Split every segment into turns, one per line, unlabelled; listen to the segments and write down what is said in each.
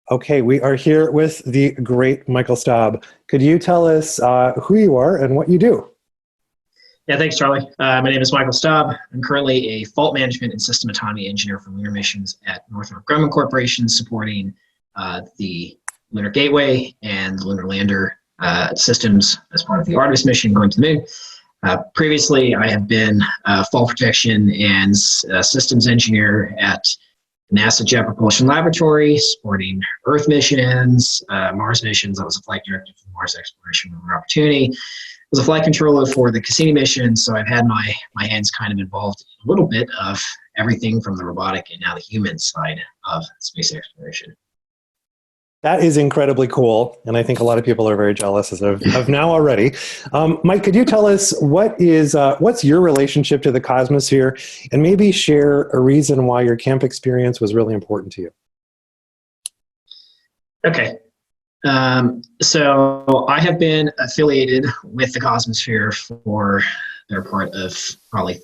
Okay, we are here with the great Michael Staab. Could you tell us who you are and what you do?
Yeah, thanks, Charlie. My name is Michael Staab. I'm currently a fault management and system autonomy engineer for lunar missions at Northrop Grumman Corporation, supporting the Lunar Gateway and the Lunar Lander systems as part of the Artemis mission going to the moon. Previously, I have been a fault protection and systems engineer at NASA Jet Propulsion Laboratory, supporting Earth missions, Mars missions. I was a flight director for the Mars Exploration Rover Opportunity. I was a flight controller for the Cassini mission, so I've had my hands kind of involved in a little bit of everything from the robotic and now the human side of space exploration.
That is incredibly cool, and I think a lot of people are very jealous as of now already. Mike, could you tell us what's your relationship to the Cosmosphere, and maybe share a reason why your camp experience was really important to you?
Okay. So I have been affiliated with the Cosmosphere for their part of probably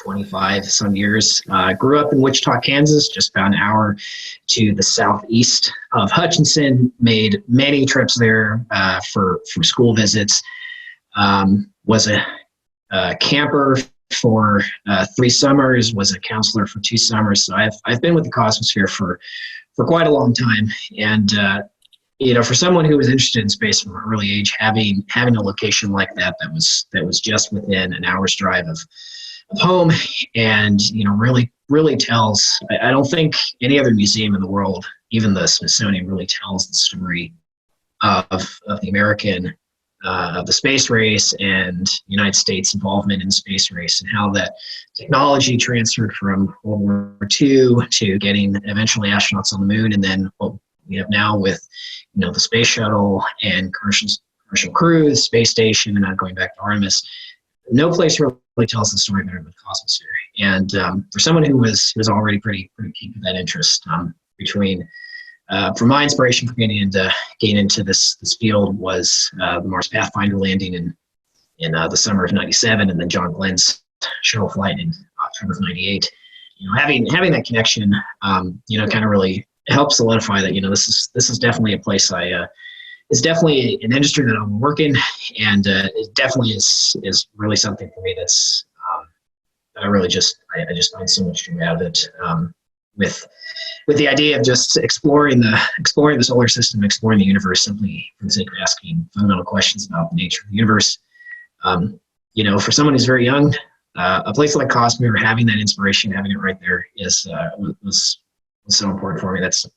25 some years. Grew up in Wichita, Kansas, just about an hour to the southeast of Hutchinson. Made many trips there for school visits. Was a camper for 3 summers. Was a counselor for 2 summers. So I've been with the Cosmosphere for quite a long time. And for someone who was interested in space from an early age, having a location like that was just within an hour's drive of home, and really tells. I don't think any other museum in the world, even the Smithsonian, really tells the story of the American of the space race and United States involvement in the space race, and how that technology transferred from World War II to getting eventually astronauts on the moon, and then what we have now with the space shuttle and commercial crews, space station, and now going back to Artemis. No place really tells the story better than the Cosmosphere. And for someone who was already pretty keen with that interest, for my inspiration for getting into this field was the Mars Pathfinder landing in the summer of '97, and then John Glenn's shuttle flight in October of '98. Having that connection, kind of really helps solidify that this is definitely a place it's definitely an industry that I'm working, and it definitely is really something for me that's that I just find so much joy out of it. With the idea of just exploring the solar system, exploring the universe, simply for the sake of asking fundamental questions about the nature of the universe. For someone who's very young, a place like Cosmosphere, having that inspiration, having it right there was so important for me. That's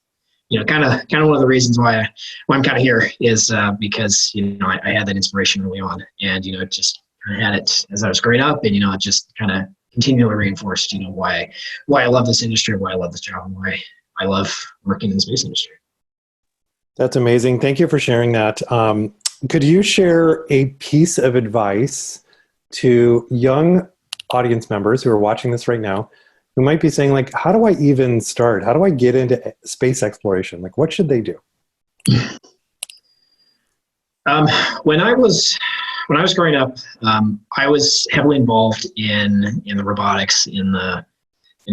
kind of one of the reasons why I'm kind of here is because I had that inspiration early on, and just kind of had it as I was growing up, and it just kind of continually reinforced why I love this industry, why I love this job, and why I love working in the space industry.
That's amazing. Thank you for sharing that. Could you share a piece of advice to young audience members who are watching this right now, who might be saying, like, how do I even start? How do I get into space exploration? Like, what should they do?
When I was growing up, I was heavily involved in the robotics, in the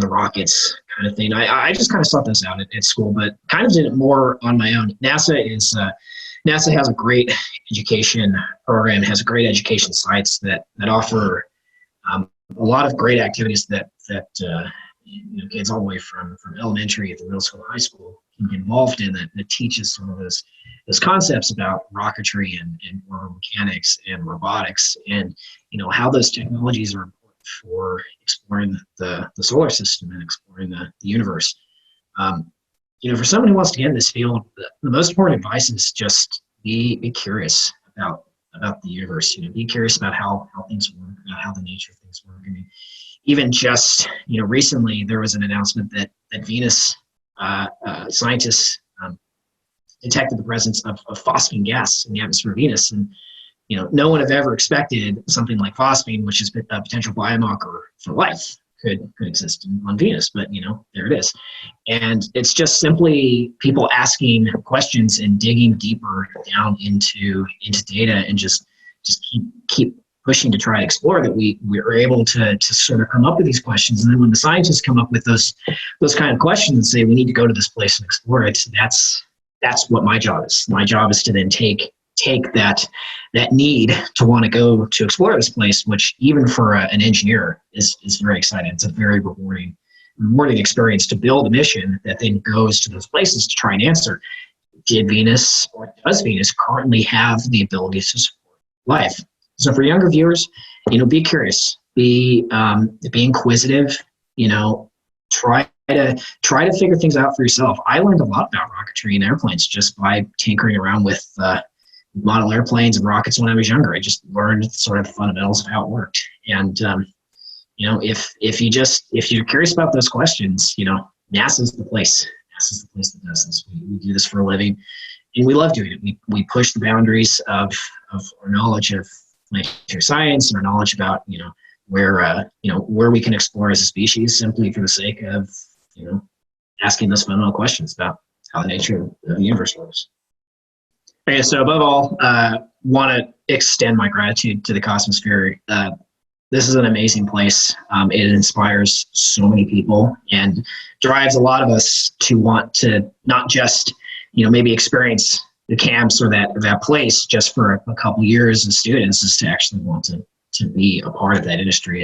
rockets kind of thing. I just kind of sought this out at school, but kind of did it more on my own. NASA has a great education program, has great education sites that offer a lot of great activities that kids all the way from elementary to middle school and high school can get involved in, that teaches some of those concepts about rocketry and orbital mechanics and robotics, and how those technologies are important for exploring the solar system and exploring the universe. For someone who wants to get in this field, the most important advice is just be curious about the universe. Be curious about how things work, about how the nature of things work. I mean, even just recently there was an announcement that Venus scientists detected the presence of phosphine gas in the atmosphere of Venus, and no one have ever expected something like phosphine, which is a potential biomarker for life, could exist on Venus, but there it is. And it's just simply people asking questions and digging deeper down into data, and just keep pushing to try to explore that we're able to sort of come up with these questions. And then when the scientists come up with those kind of questions and say we need to go to this place and explore it, that's that's what my job is. My job is to then take that need to want to go to explore this place, which even for an engineer is very exciting. It's a very rewarding experience to build a mission that then goes to those places to try and answer, did Venus or does Venus currently have the ability to support life? So for younger viewers, be curious, be inquisitive, try to figure things out for yourself. I learned a lot about rocketry and airplanes just by tinkering around with model airplanes and rockets when I was younger. I just learned sort of the fundamentals of how it worked. And if you're curious about those questions, NASA's the place. NASA's the place that does this. We do this for a living, and we love doing it. We push the boundaries of our knowledge of planetary science and our knowledge about where we can explore as a species, simply for the sake of asking those fundamental questions about how the nature of the universe works. Okay, so above all, want to extend my gratitude to the Cosmosphere. This is an amazing place. It inspires so many people and drives a lot of us to want to not just, maybe experience the camps or that place just for a couple of years as students, is to actually want to be a part of that industry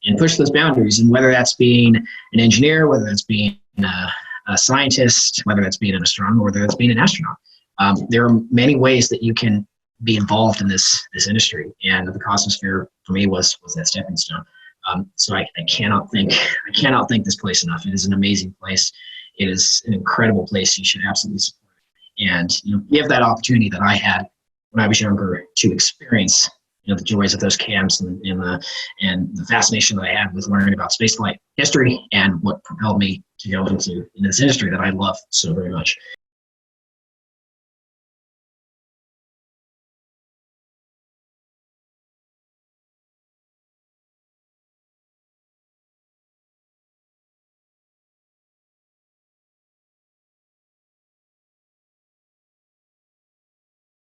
and push those boundaries. And whether that's being an engineer, whether that's being a scientist, whether that's being an astronomer, whether that's being an astronaut, there are many ways that you can be involved in this industry, and the Cosmosphere for me was that stepping stone. So I cannot thank this place enough. It is an amazing place. It is an incredible place. You should absolutely support it. And we have that opportunity that I had when I was younger to experience the joys of those camps and the fascination that I had with learning about spaceflight history and what propelled me to go into this industry that I love so very much.